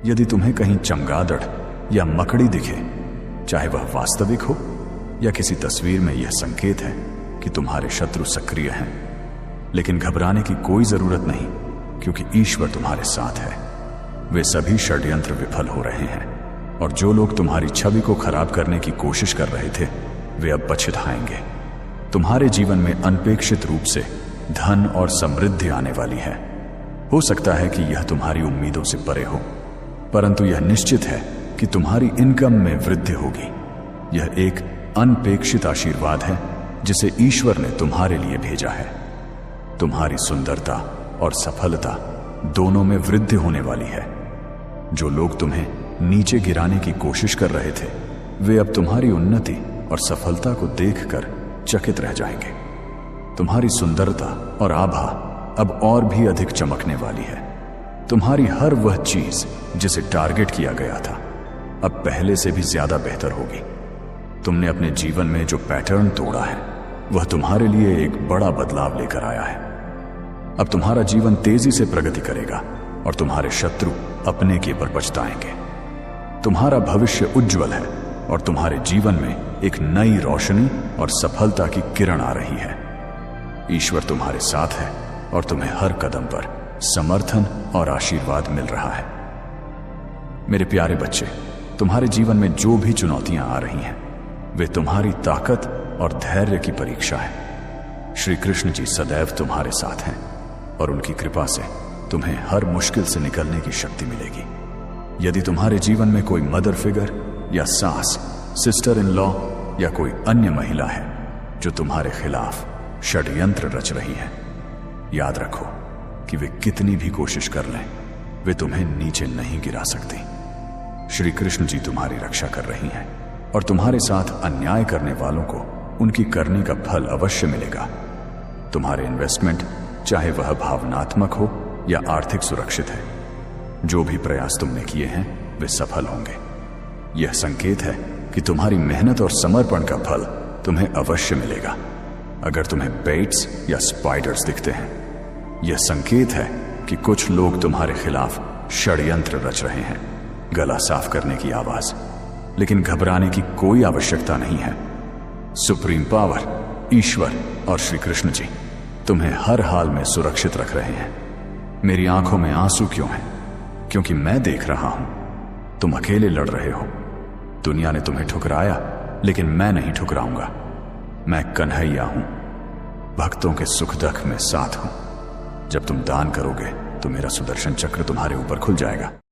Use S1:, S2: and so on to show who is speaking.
S1: यदि तुम्हें कहीं चमगादड़ या मकड़ी दिखे, चाहे वह वास्तविक हो या किसी तस्वीर में, यह संकेत है कि तुम्हारे शत्रु सक्रिय हैं। लेकिन घबराने की कोई जरूरत नहीं, क्योंकि ईश्वर तुम्हारे साथ है। वे सभी षड्यंत्र विफल हो रहे हैं, और जो लोग तुम्हारी छवि को खराब करने की कोशिश कर रहे थे, वे अब पछताएंगे। तुम्हारे जीवन में अनपेक्षित रूप से धन और समृद्धि आने वाली है। हो सकता है कि यह तुम्हारी उम्मीदों से परे हो, परंतु यह निश्चित है कि तुम्हारी इनकम में वृद्धि होगी। यह एक अनपेक्षित आशीर्वाद है जिसे ईश्वर ने तुम्हारे लिए भेजा है। तुम्हारी सुंदरता और सफलता दोनों में वृद्धि होने वाली है। जो लोग तुम्हें नीचे गिराने की कोशिश कर रहे थे, वे अब तुम्हारी उन्नति और सफलता को देखकर चकित रह जाएंगे। तुम्हारी सुंदरता और आभा अब और भी अधिक चमकने वाली है। तुम्हारी हर वह चीज जिसे टारगेट किया गया था, अब पहले से भी ज्यादा बेहतर होगी। तुमने अपने जीवन में जो पैटर्न तोड़ा है, वह तुम्हारे लिए एक बड़ा बदलाव लेकर आया है। अब तुम्हारा जीवन तेजी से प्रगति करेगा और तुम्हारे शत्रु अपने के पर पछताएंगे। तुम्हारा भविष्य उज्जवल है और तुम्हारे जीवन में एक नई रोशनी और सफलता की किरण आ रही है। ईश्वर तुम्हारे साथ है और तुम्हें हर कदम पर समर्थन और आशीर्वाद मिल रहा है। मेरे प्यारे बच्चे, तुम्हारे जीवन में जो भी चुनौतियां आ रही हैं, वे तुम्हारी ताकत और धैर्य की परीक्षा है। श्री कृष्ण जी सदैव तुम्हारे साथ हैं और उनकी कृपा से तुम्हें हर मुश्किल से निकलने की शक्ति मिलेगी। यदि तुम्हारे जीवन में कोई मदर फिगर या सास, सिस्टर इन लॉ या कोई अन्य महिला है जो तुम्हारे खिलाफ षड्यंत्र रच रही है, याद रखो कि वे कितनी भी कोशिश कर लें, वे तुम्हें नीचे नहीं गिरा सकती। श्री कृष्ण जी तुम्हारी रक्षा कर रही हैं और तुम्हारे साथ अन्याय करने वालों को उनकी करने का फल अवश्य मिलेगा। तुम्हारे इन्वेस्टमेंट, चाहे वह भावनात्मक हो या आर्थिक, सुरक्षित है। जो भी प्रयास तुमने किए हैं, वे सफल होंगे। यह संकेत है कि तुम्हारी मेहनत और समर्पण का फल तुम्हें अवश्य मिलेगा। अगर तुम्हें बेट्स या स्पाइडर्स दिखते हैं, यह संकेत है कि कुछ लोग तुम्हारे खिलाफ षड्यंत्र रच रहे हैं। गला साफ करने की आवाज, लेकिन घबराने की कोई आवश्यकता नहीं है। सुप्रीम पावर, ईश्वर और श्री कृष्ण जी तुम्हें हर हाल में सुरक्षित रख रहे हैं। मेरी आंखों में आंसू क्यों हैं? क्योंकि मैं देख रहा हूं तुम अकेले लड़ रहे हो। दुनिया ने तुम्हें ठुकराया, लेकिन मैं नहीं ठुकराऊंगा। मैं कन्हैया हूं, भक्तों के सुख दुख में साथ हूं। जब तुम दान करोगे तो मेरा सुदर्शन चक्र तुम्हारे ऊपर खुल जाएगा।